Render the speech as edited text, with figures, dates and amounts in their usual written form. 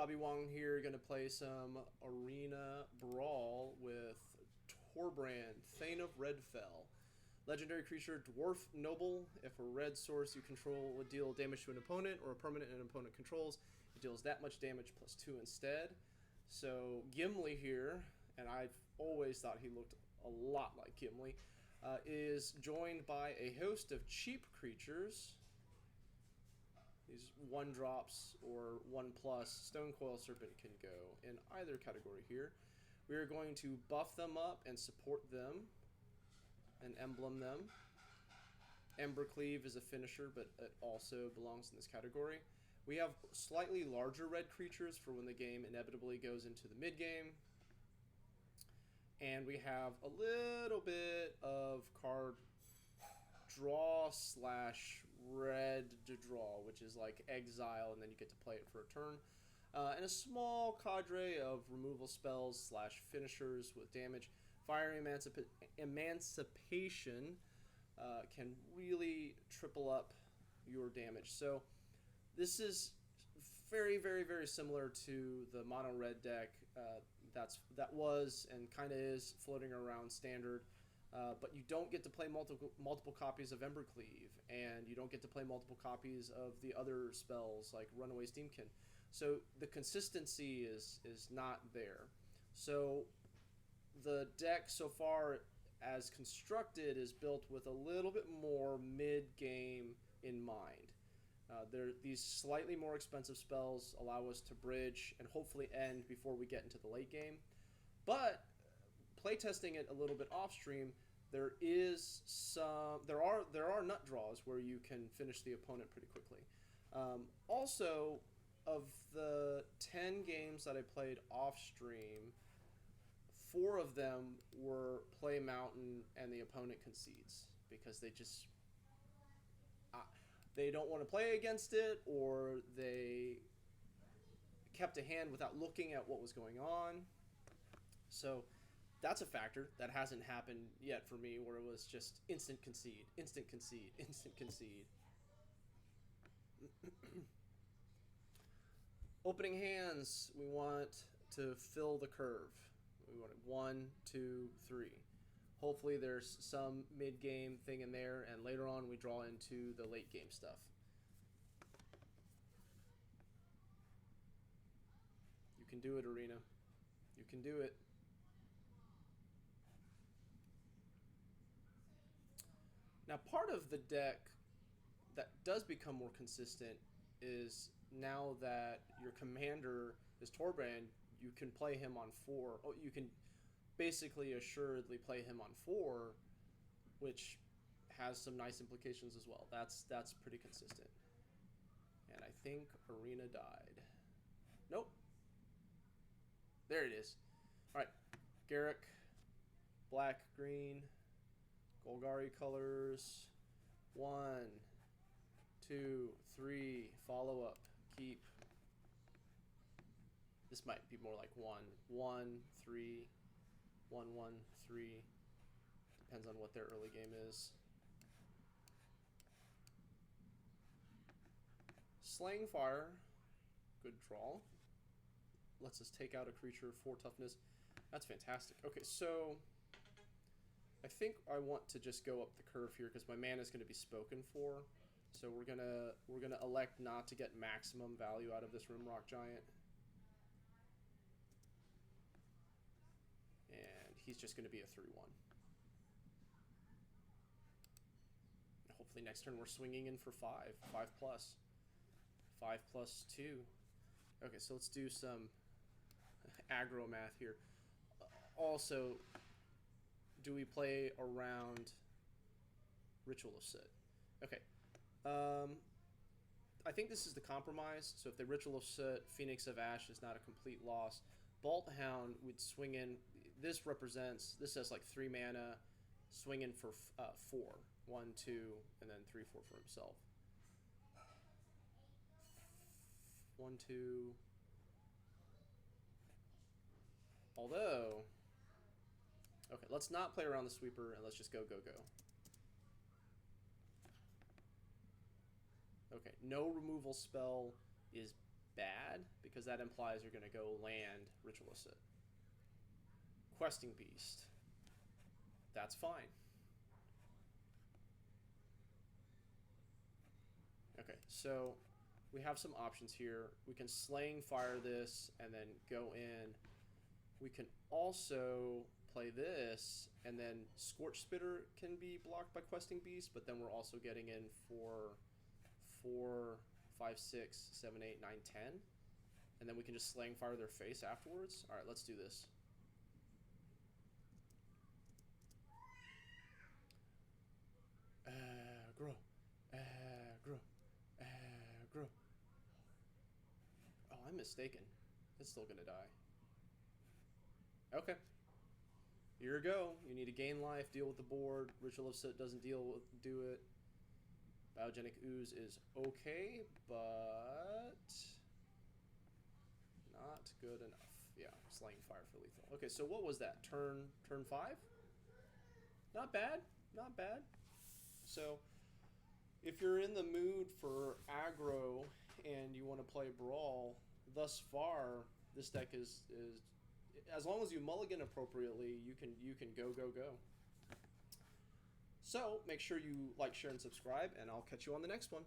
Robbie Wong here, going to play some Arena Brawl with Torbran, Thane of Redfell. Legendary creature, Dwarf Noble. If a red source you control would deal damage to an opponent or a permanent an opponent controls, it deals that much damage plus 2 instead. So Gimli here, and I've always thought he looked a lot like Gimli, is joined by a host of cheap creatures. These 1-drops or 1+. Stonecoil Serpent can go in either category here. We are going to buff them up and support them and emblem them. Embercleave is a finisher, but it also belongs in this category. We have slightly larger red creatures for when the game inevitably goes into the mid-game. And we have a little bit of card draw / red to draw, which is like exile, and then you get to play it for a turn. And a small cadre of removal spells / finishers with damage. Fiery Emancipation can really triple up your damage. So this is very, very, very similar to the mono red deck that was and kind of is floating around standard. But you don't get to play multiple copies of Embercleave, and you don't get to play multiple copies of the other spells like Runaway Steam-Kin. So the consistency is not there. So the deck so far as constructed is built with a little bit more mid-game in mind. These slightly more expensive spells allow us to bridge and hopefully end before we get into the late game. But playtesting it a little bit off stream, there are nut draws where you can finish the opponent pretty quickly. Also, of the 10 games that I played off stream, 4 of them were play mountain and the opponent concedes because they just they don't want to play against it, or they kept a hand without looking at what was going on. So that's a factor that hasn't happened yet for me, where it was just instant concede, instant concede, instant concede. Opening hands, we want to fill the curve. We want it 1, 2, 3. Hopefully there's some mid-game thing in there, and later on we draw into the late-game stuff. You can do it, Arena. You can do it. Now, part of the deck that does become more consistent is now that your commander is Torbran, you can play him on 4. Oh, you can basically assuredly play him on 4, which has some nice implications as well. That's pretty consistent. And I think Arena died. Nope. There it is. All right, Garruk, black, green, Golgari colors. 1, 2, 3. Follow up. Keep. This might be more like 1, 1, 3, 1, 1, 3. Depends on what their early game is. Slaying Fire. Good draw. Lets us take out a creature 4 toughness. That's fantastic. Okay, so I think I want to just go up the curve here because my mana is going to be spoken for. So we're gonna elect not to get maximum value out of this Rimrock Giant. And he's just going to be a 3/1. Hopefully next turn we're swinging in for 5. 5+. 5 + 2. Okay, so let's do some aggro math here. Also, do we play around Ritual of Soot? Okay. I think this is the compromise. So if the Ritual of Soot, Phoenix of Ash is not a complete loss, Bolt Hound would swing in. This has like 3 mana, swing in for 4. 1, 2, and then 3, 4 for himself. 1, 2. Although, okay, let's not play around the sweeper and let's just go, go, go. Okay, no removal spell is bad. bad, because that implies you're going to go land Ritualistic. Questing Beast. That's fine. Okay, so we have some options here. We can Slaying Fire this and then go in. We can also play this, and then Scorch Spitter can be blocked by Questing Beast, but then we're also getting in for 4, 5, 6, 7, 8, 9, 10. And then we can just Slaying Fire their face afterwards. Alright, let's do this. Aggro. Aggro. Aggro. Oh, I'm mistaken. It's still gonna die. Okay. Here we go. You need to gain life, deal with the board. Ritual of Soot doesn't do it. Biogenic Ooze is okay, but not good enough. Yeah, Slaying Fire for lethal. Okay, so what was that? Turn 5? Not bad. Not bad. So, if you're in the mood for aggro and you want to play Brawl, thus far, this deck is as long as you mulligan appropriately, you can go. So, make sure you like, share, and subscribe, and I'll catch you on the next one.